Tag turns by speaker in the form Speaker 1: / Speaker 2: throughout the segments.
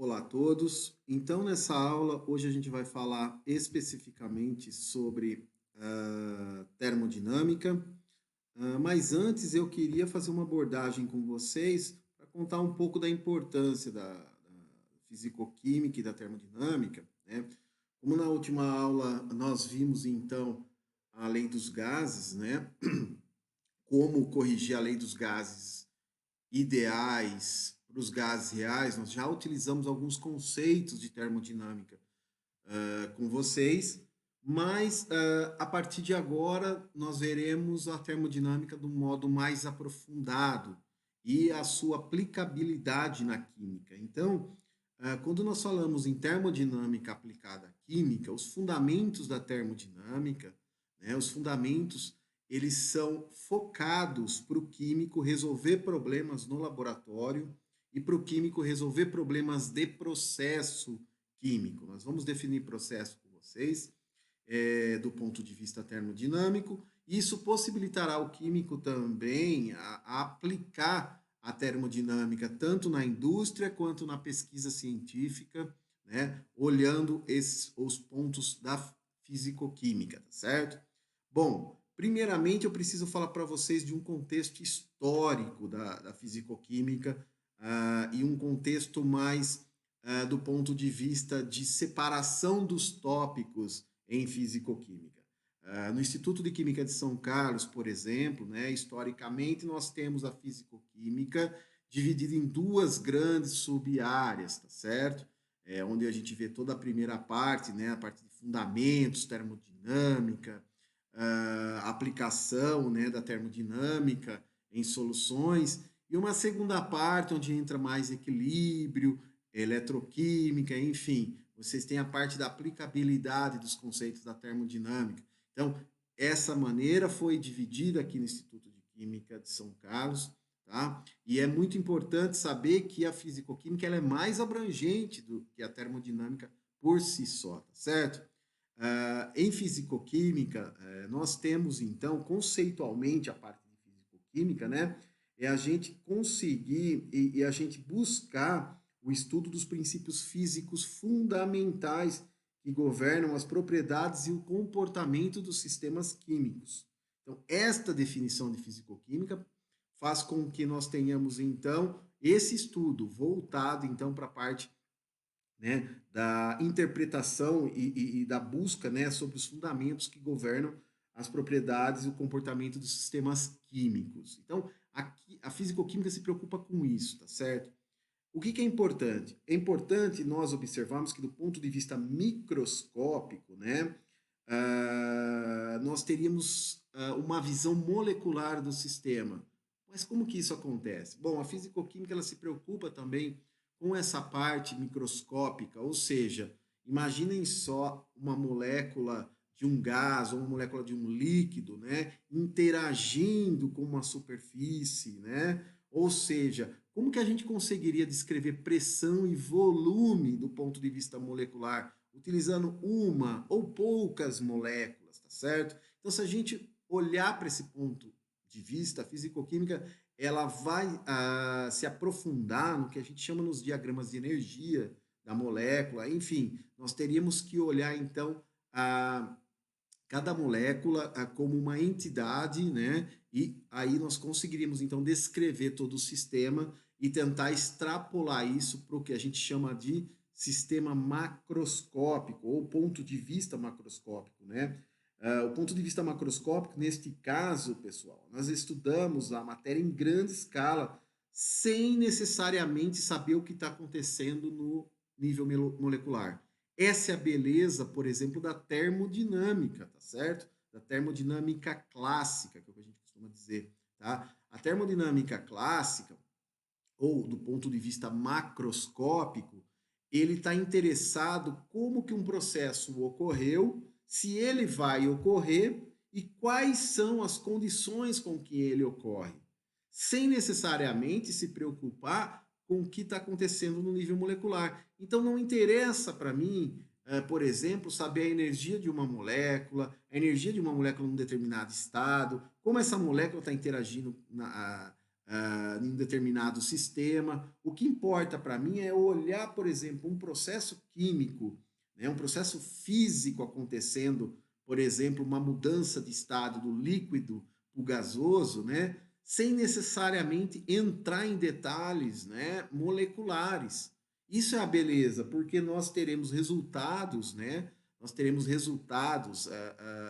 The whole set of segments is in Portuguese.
Speaker 1: Olá a todos. Então, nessa aula, hoje a gente vai falar especificamente sobre termodinâmica, mas antes eu queria fazer uma abordagem com vocês para contar um pouco da importância da fisicoquímica e da termodinâmica, né? Como na última aula nós vimos então a lei dos gases, né? Como corrigir a lei dos gases ideais para os gases reais, nós já utilizamos alguns conceitos de termodinâmica com vocês, mas a partir de agora nós veremos a termodinâmica de um modo mais aprofundado e a sua aplicabilidade na química. Então, quando nós falamos em termodinâmica aplicada à química, os fundamentos da termodinâmica, né, os fundamentos, eles são focados para o químico resolver problemas no laboratório e para o químico resolver problemas de processo químico. Nós vamos definir processo com vocês do ponto de vista termodinâmico. Isso possibilitará ao químico também a aplicar a termodinâmica tanto na indústria quanto na pesquisa científica, né, olhando os pontos da fisicoquímica, tá certo? Bom, primeiramente eu preciso falar para vocês de um contexto histórico da fisicoquímica e um contexto mais do ponto de vista de separação dos tópicos em fisicoquímica. No Instituto de Química de São Carlos, por exemplo, né, historicamente nós temos a fisicoquímica dividida em duas grandes sub-áreas, tá certo? Onde a gente vê toda a primeira parte, né, a parte de fundamentos, termodinâmica, aplicação, né, da termodinâmica em soluções, e uma segunda parte onde entra mais equilíbrio, eletroquímica, enfim, vocês têm a parte da aplicabilidade dos conceitos da termodinâmica. Então, essa maneira foi dividida aqui no Instituto de Química de São Carlos, tá? E é muito importante saber que a fisicoquímica ela é mais abrangente do que a termodinâmica por si só, tá certo? Em fisicoquímica, nós temos então conceitualmente a parte de fisicoquímica, né? É a gente conseguir e a gente buscar o estudo dos princípios físicos fundamentais que governam as propriedades e o comportamento dos sistemas químicos. Então, esta definição de fisicoquímica faz com que nós tenhamos então esse estudo voltado então para a parte, né, da interpretação e da busca, né, sobre os fundamentos que governam as propriedades e o comportamento dos sistemas químicos. Então, a fisicoquímica se preocupa com isso, tá certo? O que é importante? É importante nós observarmos que do ponto de vista microscópico, né, nós teríamos uma visão molecular do sistema. Mas como que isso acontece? Bom, a fisicoquímica ela se preocupa também com essa parte microscópica, ou seja, imaginem só uma molécula de um gás ou uma molécula de um líquido, né, interagindo com uma superfície, né? Ou seja, como que a gente conseguiria descrever pressão e volume do ponto de vista molecular, utilizando uma ou poucas moléculas, tá certo? Então, se a gente olhar para esse ponto de vista, a fisicoquímica ela vai se aprofundar no que a gente chama nos diagramas de energia da molécula, enfim, nós teríamos que olhar então a cada molécula como uma entidade, né? E aí nós conseguiríamos então descrever todo o sistema e tentar extrapolar isso para o que a gente chama de sistema macroscópico ou ponto de vista macroscópico, né? O ponto de vista macroscópico, neste caso, pessoal, nós estudamos a matéria em grande escala sem necessariamente saber o que está acontecendo no nível molecular. Essa é a beleza, por exemplo, da termodinâmica, tá certo? Da termodinâmica clássica, que é o que a gente costuma dizer, tá? A termodinâmica clássica, ou do ponto de vista macroscópico, ele está interessado como que um processo ocorreu, se ele vai ocorrer e quais são as condições com que ele ocorre, sem necessariamente se preocupar com o que está acontecendo no nível molecular. Então não interessa para mim, por exemplo, saber a energia de uma molécula, a energia de uma molécula num determinado estado, como essa molécula está interagindo em um determinado sistema. O que importa para mim é olhar, por exemplo, um processo químico, né, um processo físico acontecendo, por exemplo, uma mudança de estado do líquido para o gasoso, né, sem necessariamente entrar em detalhes, né, moleculares. Isso é a beleza, porque nós teremos resultados, né? Nós teremos resultados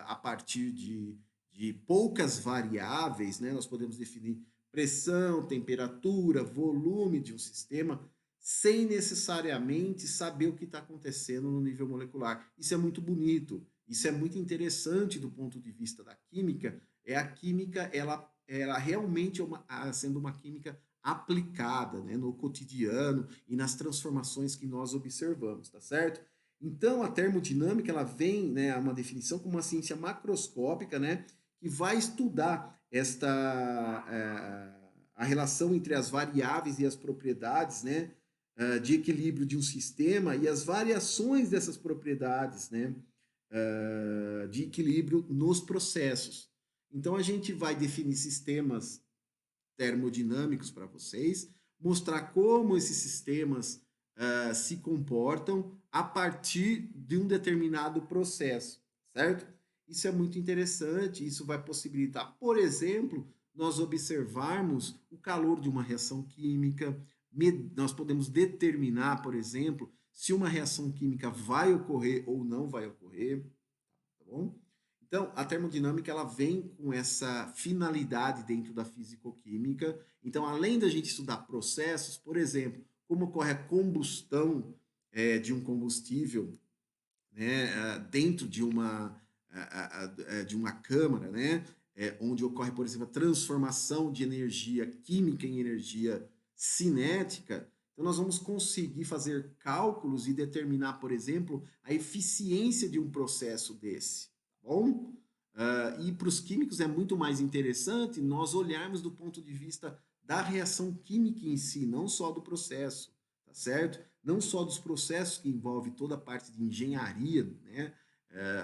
Speaker 1: a partir de poucas variáveis, né? Nós podemos definir pressão, temperatura, volume de um sistema, sem necessariamente saber o que está acontecendo no nível molecular. Isso é muito bonito, isso é muito interessante do ponto de vista da química. É a química, ela realmente é sendo uma química aplicada, né, no cotidiano e nas transformações que nós observamos, tá certo? Então, a termodinâmica, ela vem, né, a uma definição como uma ciência macroscópica, né, que vai estudar a relação entre as variáveis e as propriedades, né, de equilíbrio de um sistema e as variações dessas propriedades, né, de equilíbrio nos processos. Então, a gente vai definir sistemas termodinâmicos para vocês, mostrar como esses sistemas se comportam a partir de um determinado processo, certo? Isso é muito interessante, isso vai possibilitar, por exemplo, nós observarmos o calor de uma reação química, nós podemos determinar, por exemplo, se uma reação química vai ocorrer ou não vai ocorrer, tá bom? Então, a termodinâmica ela vem com essa finalidade dentro da fisicoquímica. Então, além da gente estudar processos, por exemplo, como ocorre a combustão de um combustível, né, dentro de uma câmara, né, onde ocorre, por exemplo, a transformação de energia química em energia cinética. Então, nós vamos conseguir fazer cálculos e determinar, por exemplo, a eficiência de um processo desse. Tá bom? E para os químicos é muito mais interessante nós olharmos do ponto de vista da reação química em si, não só do processo, tá certo? Não só dos processos que envolve toda a parte de engenharia, né?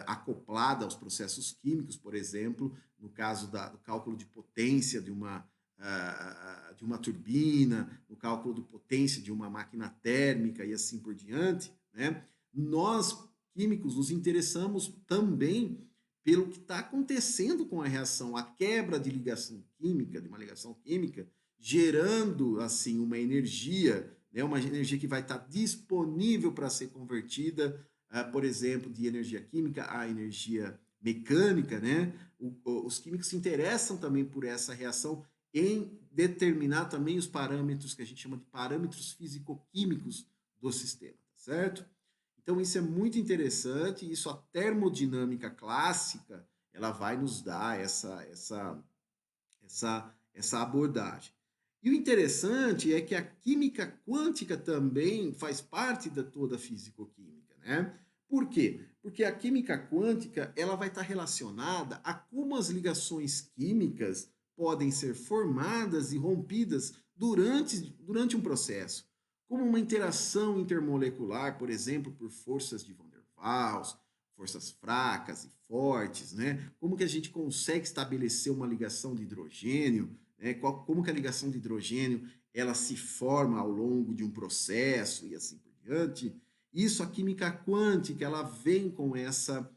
Speaker 1: Acoplada aos processos químicos, por exemplo, no caso do cálculo de potência de uma turbina, no cálculo de potência de uma máquina térmica e assim por diante, né? Nós, químicos, nos interessamos também pelo que está acontecendo com a reação, a quebra de ligação química, de uma ligação química, gerando assim uma energia, né, uma energia que vai estar disponível para ser convertida, por exemplo, de energia química a energia mecânica, né? Os químicos se interessam também por essa reação em determinar também os parâmetros que a gente chama de parâmetros físico-químicos do sistema, certo? Então isso é muito interessante, isso a termodinâmica clássica, ela vai nos dar essa abordagem. E o interessante é que a química quântica também faz parte da toda a fisicoquímica, né? Por quê? Porque a química quântica ela vai estar relacionada a como as ligações químicas podem ser formadas e rompidas durante um processo, como uma interação intermolecular, por exemplo, por forças de Van der Waals, forças fracas e fortes, né? Como que a gente consegue estabelecer uma ligação de hidrogênio, né? Como que a ligação de hidrogênio ela se forma ao longo de um processo e assim por diante. Isso a química quântica ela vem com essa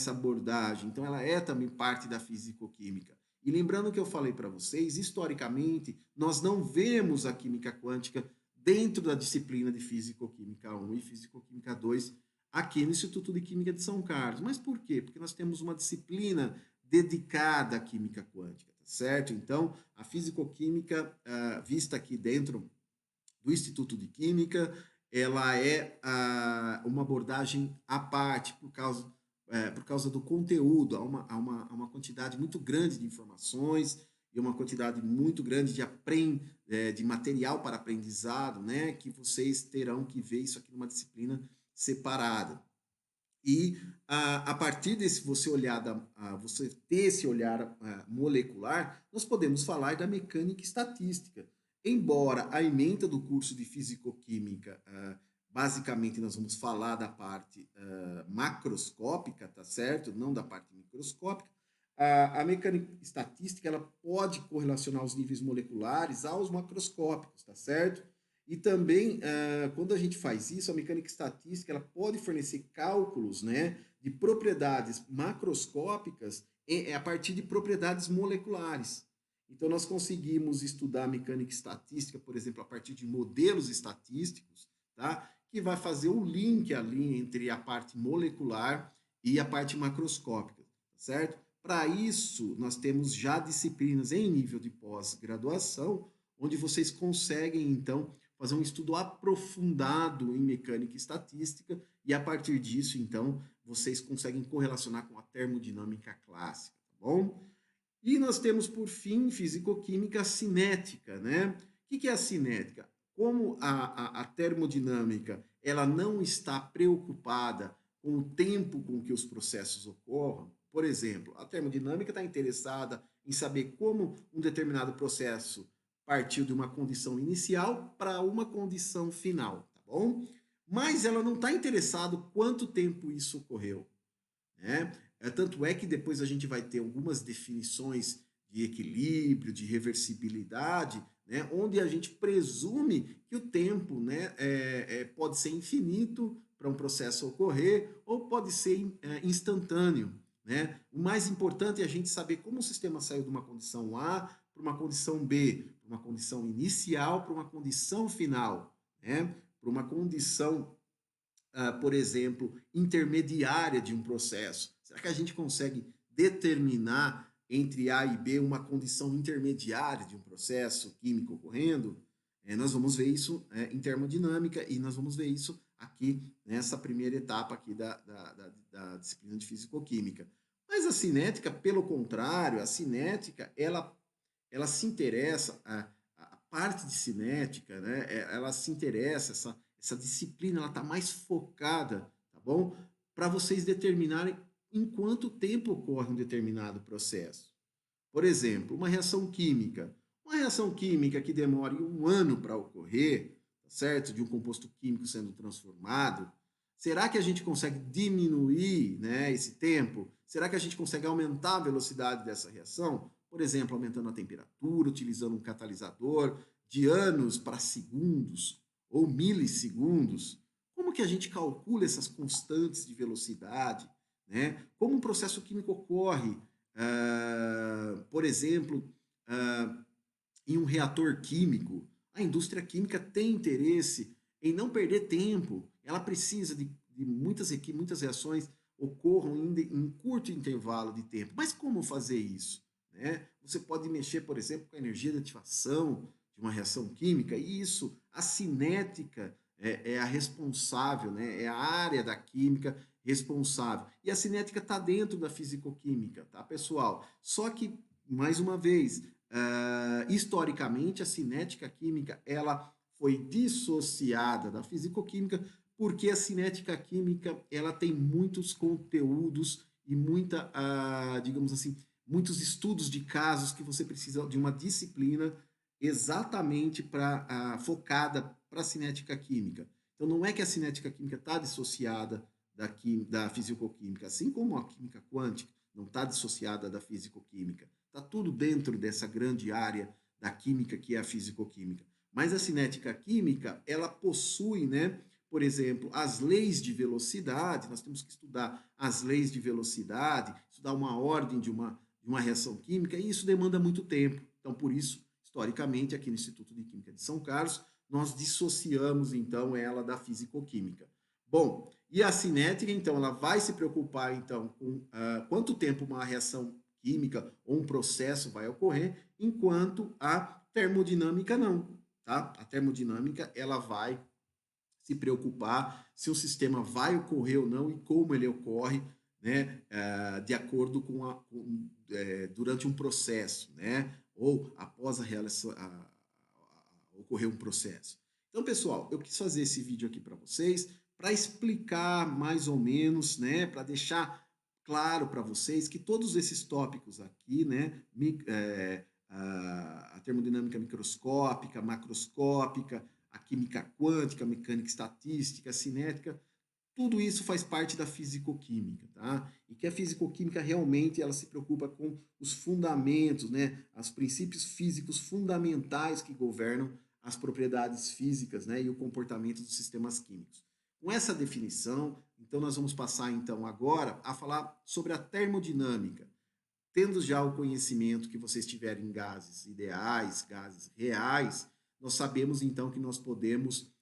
Speaker 1: abordagem, então ela é também parte da fisicoquímica. E lembrando que eu falei para vocês, historicamente, nós não vemos a química quântica dentro da disciplina de Físico-Química 1 e Físico-Química 2 aqui no Instituto de Química de São Carlos. Mas por quê? Porque nós temos uma disciplina dedicada à química quântica, tá certo? Então, a físico-química vista aqui dentro do Instituto de Química, ela é uma abordagem à parte por causa do conteúdo, há uma quantidade muito grande de informações e uma quantidade muito grande de material para aprendizado, né, que vocês terão que ver isso aqui numa disciplina separada. E a partir desse você ter esse olhar molecular, nós podemos falar da mecânica estatística. Embora a ementa do curso de Fisicoquímica, basicamente nós vamos falar da parte macroscópica, tá certo? Não da parte microscópica. a mecânica estatística ela pode correlacionar os níveis moleculares aos macroscópicos, tá certo? E também, quando a gente faz isso, a mecânica estatística ela pode fornecer cálculos, né, de propriedades macroscópicas a partir de propriedades moleculares. Então, nós conseguimos estudar a mecânica estatística, por exemplo, a partir de modelos estatísticos, tá? Que vai fazer o link ali entre a parte molecular e a parte macroscópica, certo? Para isso, nós temos já disciplinas em nível de pós-graduação, onde vocês conseguem, então, fazer um estudo aprofundado em mecânica estatística e, a partir disso, então, vocês conseguem correlacionar com a termodinâmica clássica, tá bom? E nós temos, por fim, fisicoquímica cinética, né? O que é a cinética? Como a termodinâmica ela não está preocupada com o tempo com que os processos ocorram, por exemplo, a termodinâmica está interessada em saber como um determinado processo partiu de uma condição inicial para uma condição final, tá bom? Mas ela não está interessada quanto tempo isso ocorreu, né? Tanto é que depois a gente vai ter algumas definições de equilíbrio, de reversibilidade, né, onde a gente presume que o tempo, né, pode ser infinito para um processo ocorrer ou pode ser instantâneo. Né? O mais importante é a gente saber como o sistema saiu de uma condição A para uma condição B, para uma condição inicial, para uma condição final, né? Para uma condição por exemplo, intermediária de um processo? Será que a gente consegue determinar entre A e B uma condição intermediária de um processo químico ocorrendo? Nós vamos ver isso em termodinâmica e nós vamos ver isso aqui nessa primeira etapa aqui da disciplina de físico-química. Mas a cinética, pelo contrário, a cinética, ela se interessa, a parte de cinética, né, ela se interessa, essa disciplina ela está mais focada, tá bom? Para vocês determinarem em quanto tempo ocorre um determinado processo. Por exemplo, uma reação química que demore um ano para ocorrer, tá certo? De um composto químico sendo transformado, será que a gente consegue diminuir, né, esse tempo? Será que a gente consegue aumentar a velocidade dessa reação? Por exemplo, aumentando a temperatura, utilizando um catalisador de anos para segundos ou milissegundos. Como que a gente calcula essas constantes de velocidade? Né? Como um processo químico ocorre? Por exemplo, em um reator químico, a indústria química tem interesse em não perder tempo. Ela precisa de muitas reações ocorram em curto intervalo de tempo. Mas como fazer isso? Né? Você pode mexer, por exemplo, com a energia de ativação de uma reação química, e isso, a cinética a responsável, né? É a área da química responsável. E a cinética está dentro da fisicoquímica, tá, pessoal? Só que, mais uma vez, historicamente, a cinética química ela foi dissociada da fisicoquímica porque a cinética química ela tem muitos conteúdos e digamos assim, muitos estudos de casos que você precisa de uma disciplina exatamente focada para a cinética química. Então, não é que a cinética química está dissociada da fisicoquímica, assim como a química quântica não está dissociada da fisicoquímica. Está tudo dentro dessa grande área da química que é a fisicoquímica. Mas a cinética química, ela possui, né, por exemplo, as leis de velocidade, nós temos que estudar as leis de velocidade, estudar uma ordem de uma reação química, e isso demanda muito tempo. Então, por isso, historicamente, aqui no Instituto de Química de São Carlos, nós dissociamos, então, ela da fisicoquímica. Bom, e a cinética, então, ela vai se preocupar, então, com quanto tempo uma reação química ou um processo vai ocorrer, enquanto a termodinâmica não, tá? A termodinâmica, ela vai se preocupar se o sistema vai ocorrer ou não e como ele ocorre, né, de acordo durante um processo, né, ou após ocorrer um processo. Então, pessoal, eu quis fazer esse vídeo aqui para vocês para explicar mais ou menos, né, para deixar claro para vocês que todos esses tópicos aqui, né, a termodinâmica microscópica, macroscópica, a química quântica, a mecânica estatística, a cinética, Tudo isso faz parte da fisicoquímica, tá? E que a fisicoquímica realmente ela se preocupa com os fundamentos, né? Os princípios físicos fundamentais que governam as propriedades físicas, né? E o comportamento dos sistemas químicos. Com essa definição, então nós vamos passar então agora a falar sobre a termodinâmica. Tendo já o conhecimento que vocês tiverem em gases ideais, gases reais, nós sabemos então que nós podemos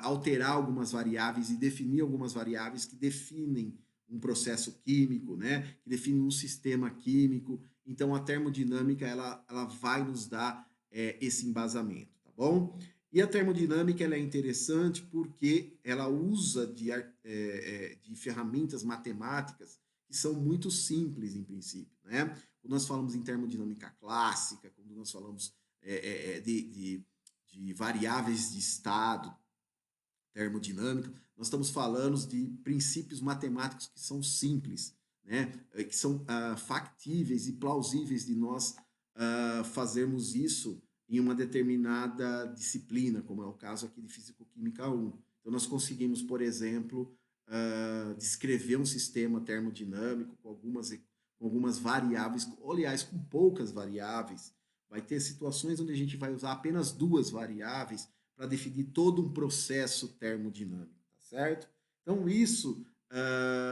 Speaker 1: alterar algumas variáveis e definir algumas variáveis que definem um processo químico, né? Que definem um sistema químico. Então a termodinâmica ela vai nos dar esse embasamento, tá bom? E a termodinâmica ela é interessante porque ela usa de ferramentas matemáticas que são muito simples em princípio, né? Quando nós falamos em termodinâmica clássica, quando nós falamos de variáveis de estado, termodinâmica, nós estamos falando de princípios matemáticos que são simples, né? Que são factíveis e plausíveis de nós fazermos isso em uma determinada disciplina, como é o caso aqui de Físico-Química 1. Então, nós conseguimos, por exemplo, descrever um sistema termodinâmico com algumas variáveis, aliás, com poucas variáveis. Vai ter situações onde a gente vai usar apenas duas variáveis para definir todo um processo termodinâmico, tá certo? Então, isso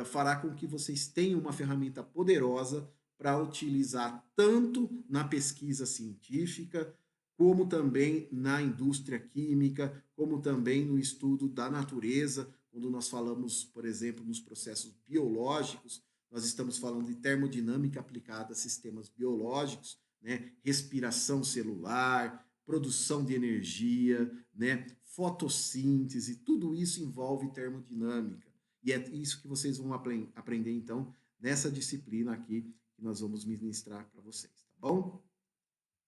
Speaker 1: fará com que vocês tenham uma ferramenta poderosa para utilizar tanto na pesquisa científica, como também na indústria química, como também no estudo da natureza, quando nós falamos, por exemplo, nos processos biológicos, nós estamos falando de termodinâmica aplicada a sistemas biológicos, né? Respiração celular, produção de energia, né? Fotossíntese, tudo isso envolve termodinâmica. E é isso que vocês vão aprender, então, nessa disciplina aqui que nós vamos ministrar para vocês, tá bom?